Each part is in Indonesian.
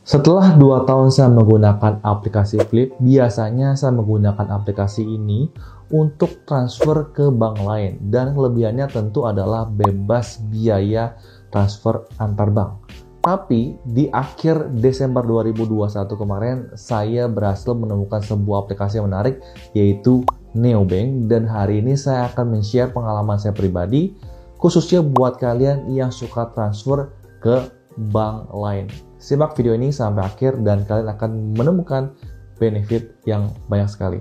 Setelah 2 tahun saya menggunakan aplikasi Flip, biasanya saya menggunakan aplikasi ini untuk transfer ke bank lain. Dan kelebihannya tentu adalah bebas biaya transfer antar bank. Tapi di akhir Desember 2021 kemarin, saya berhasil menemukan sebuah aplikasi yang menarik, yaitu Neobank. Dan hari ini saya akan men-share pengalaman saya pribadi, khususnya buat kalian yang suka transfer ke bank lain. Simak video ini sampai akhir dan kalian akan menemukan benefit yang banyak sekali.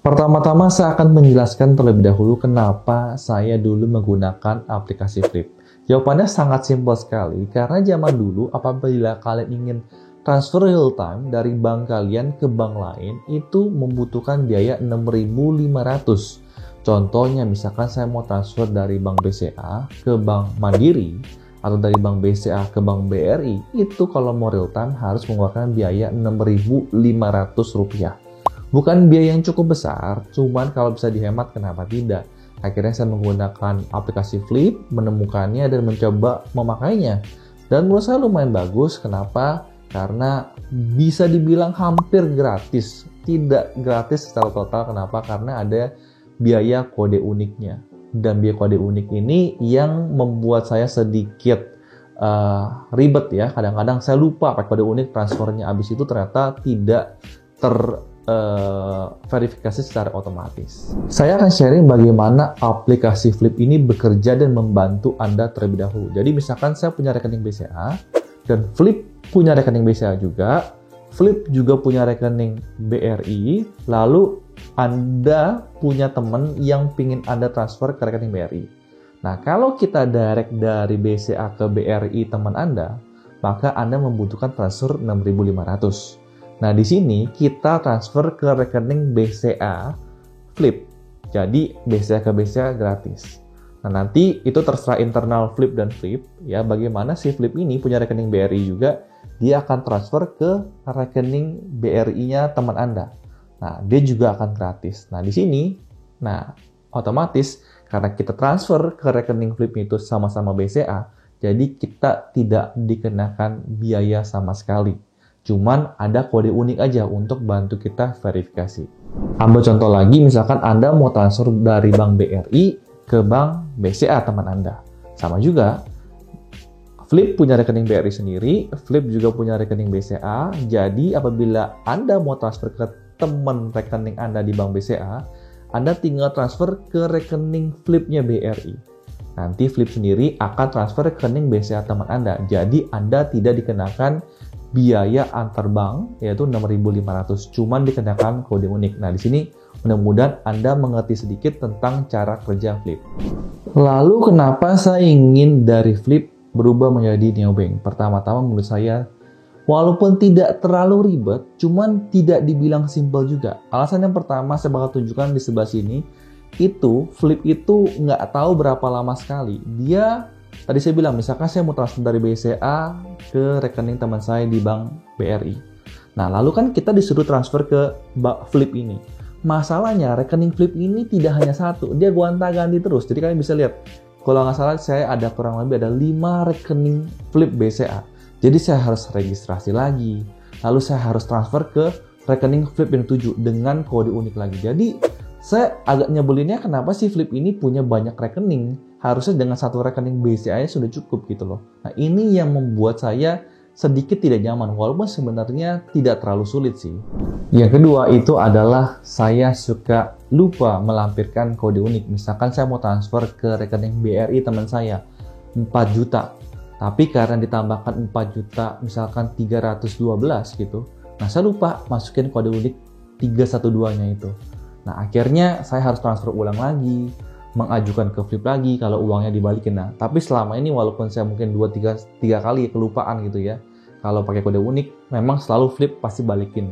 Pertama-tama saya akan menjelaskan terlebih dahulu kenapa saya dulu menggunakan aplikasi Flip. Jawabannya sangat simpel sekali, karena zaman dulu apabila kalian ingin transfer real time dari bank kalian ke bank lain, itu membutuhkan biaya 6.500. Contohnya misalkan saya mau transfer dari Bank BCA ke Bank Mandiri, atau dari Bank BCA ke Bank BRI, itu kalau mau real time harus mengeluarkan biaya Rp6.500. Bukan biaya yang cukup besar, cuman kalau bisa dihemat kenapa tidak? Akhirnya saya menggunakan aplikasi Flip, menemukannya dan mencoba memakainya. Dan menurut saya lumayan bagus, kenapa? Karena bisa dibilang hampir gratis. Tidak gratis secara total, kenapa? Karena ada biaya kode uniknya. Dan biaya kode unik ini yang membuat saya sedikit ribet ya. Kadang-kadang saya lupa pakai kode unik, transfernya habis itu ternyata tidak verifikasi secara otomatis. Saya akan sharing bagaimana aplikasi Flip ini bekerja dan membantu Anda terlebih dahulu. Jadi misalkan saya punya rekening BCA dan Flip punya rekening BCA juga, Flip juga punya rekening BRI, lalu Anda punya teman yang ingin Anda transfer ke rekening BRI. Nah, kalau kita direct dari BCA ke BRI teman Anda, maka Anda membutuhkan transfer 6.500. Nah, di sini kita transfer ke rekening BCA Flip. Jadi, BCA ke BCA gratis. Nah, nanti itu terserah internal Flip dan Flip. Ya, bagaimana si Flip ini punya rekening BRI juga, dia akan transfer ke rekening BRI-nya teman Anda. Nah, dia juga akan gratis. Nah, di sini, otomatis karena kita transfer ke rekening Flip itu sama-sama BCA, jadi kita tidak dikenakan biaya sama sekali. Cuman ada kode unik aja untuk bantu kita verifikasi. Ambil contoh lagi, misalkan Anda mau transfer dari Bank BRI ke Bank BCA teman Anda. Sama juga, Flip punya rekening BRI sendiri, Flip juga punya rekening BCA. Jadi apabila Anda mau transfer ke teman rekening Anda di Bank BCA, Anda tinggal transfer ke rekening Flipnya BRI. Nanti Flip sendiri akan transfer ke rekening BCA teman Anda. Jadi Anda tidak dikenakan biaya antar bank, yaitu 6.500, cuman dikenakan kode unik. Nah, di sini mudah-mudahan Anda mengerti sedikit tentang cara kerja Flip. Lalu kenapa saya ingin dari Flip berubah menjadi Neobank? Pertama-tama menurut saya, walaupun tidak terlalu ribet, cuman tidak dibilang simpel juga. Alasan yang pertama saya bakal tunjukkan di sebelah sini, itu Flip itu nggak tahu berapa lama sekali. Tadi saya bilang, misalkan saya mau transfer dari BCA ke rekening teman saya di Bank BRI. Nah, lalu kan kita disuruh transfer ke Flip ini. Masalahnya, rekening Flip ini tidak hanya satu. Dia gonta-ganti terus. Jadi kalian bisa lihat, kalau nggak salah saya ada kurang lebih ada 5 rekening Flip BCA. Jadi saya harus registrasi lagi. Lalu saya harus transfer ke rekening Flip yang 7 dengan kode unik lagi. Jadi saya agak nyebelinnya kenapa sih Flip ini punya banyak rekening. Harusnya dengan satu rekening BCA sudah cukup gitu loh. Nah, ini yang membuat saya sedikit tidak nyaman, walaupun sebenarnya tidak terlalu sulit sih. Yang kedua itu adalah saya suka lupa melampirkan kode unik. Misalkan saya mau transfer ke rekening BRI teman saya 4 juta. Tapi karena ditambahkan 4 juta misalkan 312 gitu. Nah, saya lupa masukin kode unik 312-nya itu. Nah, akhirnya saya harus transfer ulang lagi, mengajukan ke Flip lagi kalau uangnya dibalikin. Nah, tapi selama ini walaupun saya mungkin 2-3 kali kelupaan gitu ya, kalau pakai kode unik memang selalu Flip pasti balikin.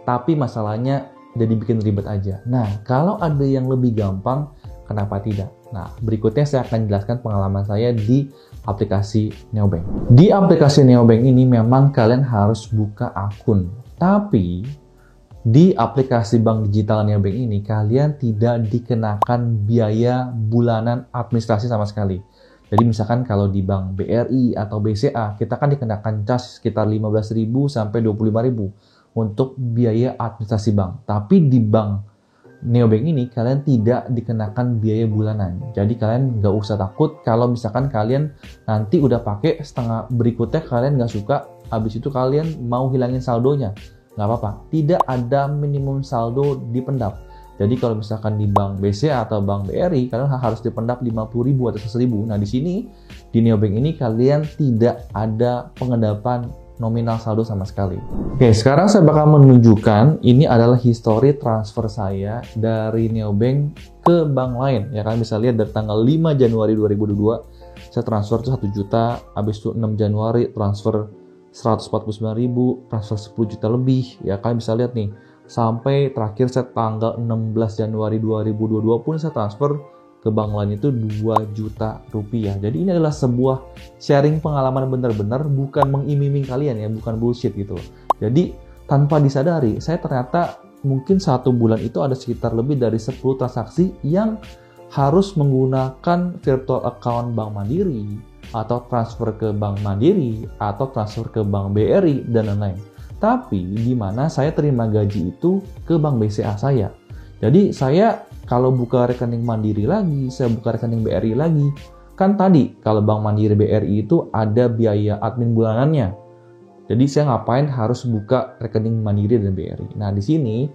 Tapi masalahnya jadi bikin ribet aja. Nah, kalau ada yang lebih gampang, kenapa tidak? Nah, berikutnya saya akan jelaskan pengalaman saya di aplikasi Neobank. Di aplikasi Neobank ini memang kalian harus buka akun. Tapi, di aplikasi bank digital Neobank ini, kalian tidak dikenakan biaya bulanan administrasi sama sekali. Jadi misalkan kalau di bank BRI atau BCA, kita kan dikenakan charge sekitar 15.000 sampai 25.000 untuk biaya administrasi bank. Tapi di bank Neobank ini kalian tidak dikenakan biaya bulanan. Jadi kalian nggak usah takut kalau misalkan kalian nanti udah pakai setengah berikutnya kalian nggak suka, habis itu kalian mau hilangin saldonya. Nggak apa-apa, tidak ada minimum saldo dipendap. Jadi kalau misalkan di bank BCA atau bank BRI kalian harus dipendap 50.000 atau 100.000. Nah di sini di Neobank ini kalian tidak ada pengendapan nominal saldo sama sekali. Oke, sekarang saya bakal menunjukkan ini adalah history transfer saya dari Neobank ke bank lain. Ya, kalian bisa lihat dari tanggal 5 Januari 2022 saya transfer tuh 1 juta, habis itu 6 Januari transfer 149.000, transfer 10 juta lebih. Ya, kalian bisa lihat nih, sampai terakhir saya tanggal 16 Januari 2022 pun saya transfer ke bank lain itu 2 juta rupiah. Jadi ini adalah sebuah sharing pengalaman benar-benar, bukan mengiming-iming kalian ya, bukan bullshit gitu. Jadi tanpa disadari, saya ternyata mungkin 1 bulan itu ada sekitar lebih dari 10 transaksi yang harus menggunakan virtual account Bank Mandiri, atau transfer ke Bank Mandiri, atau transfer ke Bank BRI, dan lain-lain. Tapi di mana saya terima gaji itu ke Bank BCA saya. Jadi saya kalau buka rekening Mandiri lagi, saya buka rekening BRI lagi. Kan tadi kalau Bank Mandiri BRI itu ada biaya admin bulanannya. Jadi saya ngapain harus buka rekening Mandiri dan BRI. Nah di sini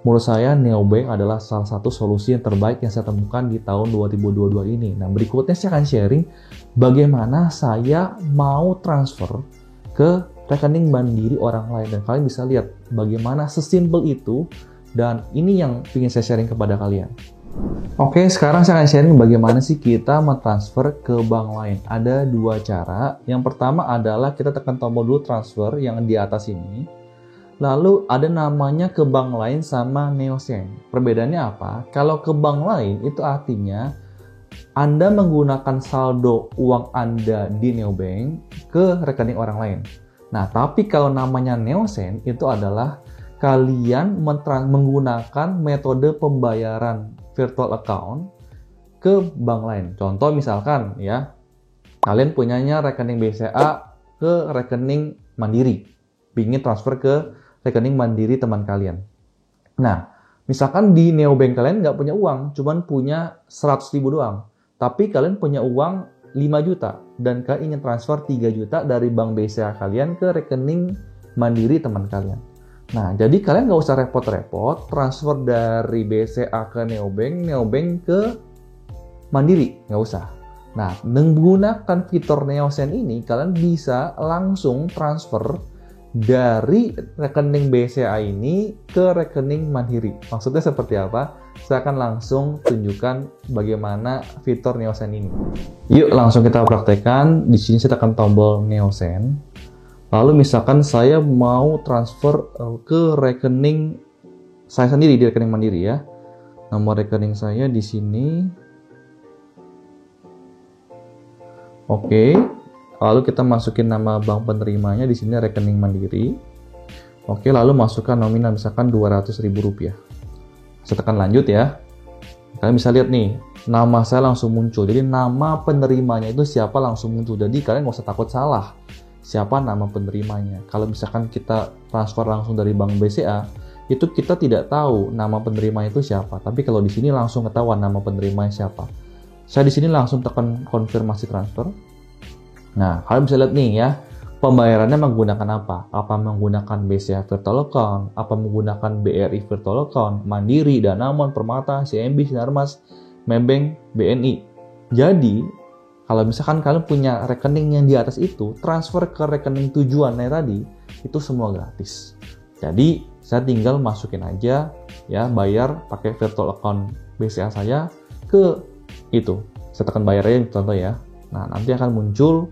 menurut saya Neobank adalah salah satu solusi yang terbaik yang saya temukan di tahun 2022 ini. Nah berikutnya saya akan sharing bagaimana saya mau transfer ke rekening Mandiri orang lain. Dan kalian bisa lihat bagaimana sesimpel itu. Dan ini yang ingin saya sharing kepada kalian. Oke, sekarang saya akan sharing bagaimana sih kita mentransfer ke bank lain. Ada 2 cara. Yang pertama adalah kita tekan tombol dulu transfer yang di atas ini. Lalu ada namanya ke bank lain sama Neosend. Perbedaannya apa? Kalau ke bank lain itu artinya Anda menggunakan saldo uang Anda di Neobank ke rekening orang lain. Nah, tapi kalau namanya Neosend itu adalah kalian menggunakan metode pembayaran virtual account ke bank lain. Contoh misalkan ya, kalian punyanya rekening BCA ke rekening Mandiri, ingin transfer ke rekening Mandiri teman kalian. Nah, misalkan di Neobank kalian nggak punya uang, cuman punya 100.000 doang, tapi kalian punya uang 5 juta dan kalian ingin transfer 3 juta dari bank BCA kalian ke rekening Mandiri teman kalian. Nah, jadi kalian nggak usah repot-repot transfer dari BCA ke Neobank, Neobank ke Mandiri, nggak usah. Nah, menggunakan fitur Neosend ini, kalian bisa langsung transfer dari rekening BCA ini ke rekening Mandiri. Maksudnya seperti apa? Saya akan langsung tunjukkan bagaimana fitur Neosend ini. Yuk, langsung kita praktekkan. Di sini saya tekan tombol Neosend. Lalu misalkan saya mau transfer ke rekening saya sendiri di rekening Mandiri ya. Nomor rekening saya di sini. Oke. Lalu kita masukin nama bank penerimanya di sini rekening Mandiri. Oke, lalu masukkan nominal misalkan Rp200.000. Saya tekan lanjut ya. Kalian bisa lihat nih, nama saya langsung muncul. Jadi nama penerimanya itu siapa langsung muncul. Jadi kalian nggak usah takut salah. Siapa nama penerimanya. Kalau misalkan kita transfer langsung dari bank BCA, itu kita tidak tahu nama penerimanya itu siapa. Tapi kalau di sini langsung ketahuan nama penerimanya siapa. Saya di sini langsung tekan konfirmasi transfer. Nah, kalian bisa lihat nih ya, pembayarannya menggunakan apa? Apa menggunakan BCA Virtual Account, apa menggunakan BRI Virtual Account, Mandiri, Danamon, Permata, CIMB, Sinarmas, Maybank, BNI. Jadi kalau misalkan kalian punya rekening yang di atas itu, transfer ke rekening tujuannya tadi, itu semua gratis. Jadi, saya tinggal masukin aja, ya, bayar pakai virtual account BCA saya ke itu. Saya tekan bayar aja, contoh ya. Nah, nanti akan muncul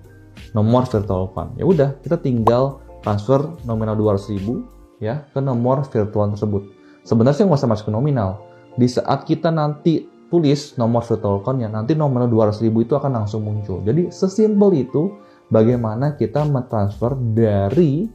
nomor virtual account. Ya udah, kita tinggal transfer nominal 200.000 ya ke nomor virtual tersebut. Sebenarnya nggak usah masuk ke nominal. Di saat kita nanti tulis nomor virtual account-nya, nanti nominal 200.000 itu akan langsung muncul. Jadi sesimpel itu bagaimana kita mentransfer dari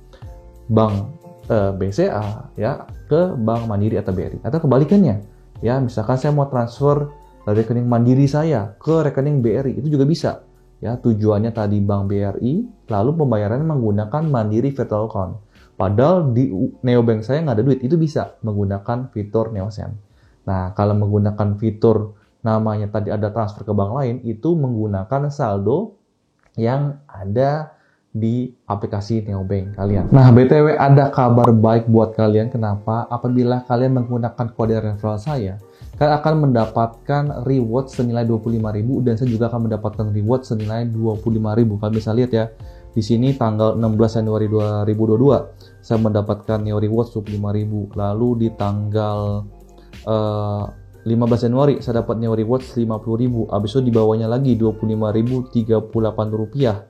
bank BCA ya ke Bank Mandiri atau BRI, atau kebalikannya ya, misalkan saya mau transfer dari rekening Mandiri saya ke rekening BRI, itu juga bisa ya. Tujuannya tadi Bank BRI, lalu pembayarannya menggunakan Mandiri Virtual Account, padahal di neobank saya nggak ada duit, itu bisa menggunakan fitur NeoSend. Nah, kalau menggunakan fitur namanya tadi ada transfer ke bank lain, itu menggunakan saldo yang ada di aplikasi neobank kalian. Nah, BTW ada kabar baik buat kalian. Kenapa? Apabila kalian menggunakan kode referral saya, kalian akan mendapatkan reward senilai 25.000 dan saya juga akan mendapatkan reward senilai 25.000. Kalian bisa lihat ya. Di sini tanggal 16 Januari 2022 saya mendapatkan Neo Rewards 25.000. Lalu di tanggal 15 Januari saya dapat Neo Rewards 50.000. Habis itu di bawahnya lagi 25.038 rupiah.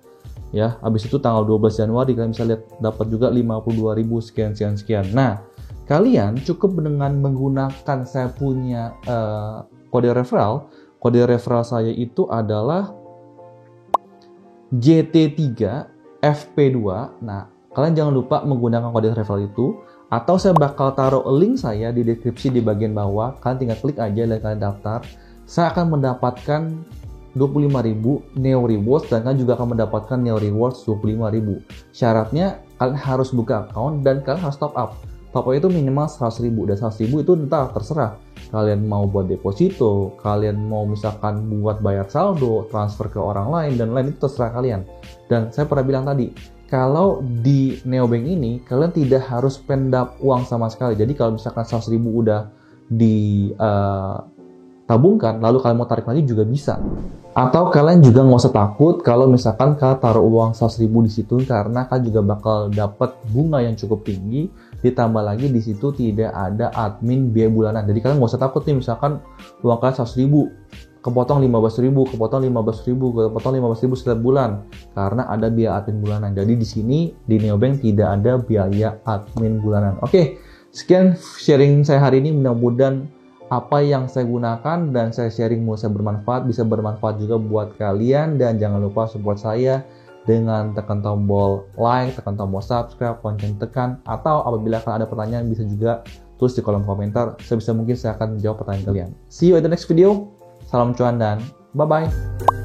Ya, habis itu tanggal 12 Januari kalian bisa lihat dapat juga 52.000 sekian. Nah, kalian cukup dengan menggunakan saya punya kode referral. Kode referral saya itu adalah JT3FP2. Nah, kalian jangan lupa menggunakan kode referral itu, atau saya bakal taruh link saya di deskripsi di bagian bawah. Kalian tinggal klik aja dan kalian daftar. Saya akan mendapatkan 25.000 Neo Rewards dan kalian juga akan mendapatkan Neo Rewards 25.000. Syaratnya kalian harus buka account dan kalian harus top up. Top up itu minimal 100.000 dan 100.000 itu entah terserah. Kalian mau buat deposito, kalian mau misalkan buat bayar saldo, transfer ke orang lain dan lain, itu terserah kalian. Dan saya pernah bilang tadi, kalau di neobank ini kalian tidak harus spend up uang sama sekali. Jadi kalau misalkan 100.000 udah di tabungkan, lalu kalian mau tarik lagi juga bisa. Atau kalian juga nggak usah takut kalau misalkan kalian taruh uang 100.000 di situ, karena kalian juga bakal dapat bunga yang cukup tinggi. Ditambah lagi di situ tidak ada admin biaya bulanan. Jadi kalian nggak usah takut nih, misalkan uang kalian 100.000 kepotong 15.000, kepotong 15.000, kepotong 15.000 setiap bulan karena ada biaya admin bulanan. Jadi di sini di neobank tidak ada biaya admin bulanan. Oke, sekian sharing saya hari ini. Mudah-mudahan apa yang saya gunakan dan saya sharing bisa bermanfaat juga buat kalian. Dan jangan lupa support saya dengan tekan tombol like, tekan tombol subscribe, lonceng tekan, atau apabila kalian ada pertanyaan bisa juga tulis di kolom komentar. Sebisa mungkin saya akan menjawab pertanyaan kalian. See you in the next video. Salam cuan dan bye-bye.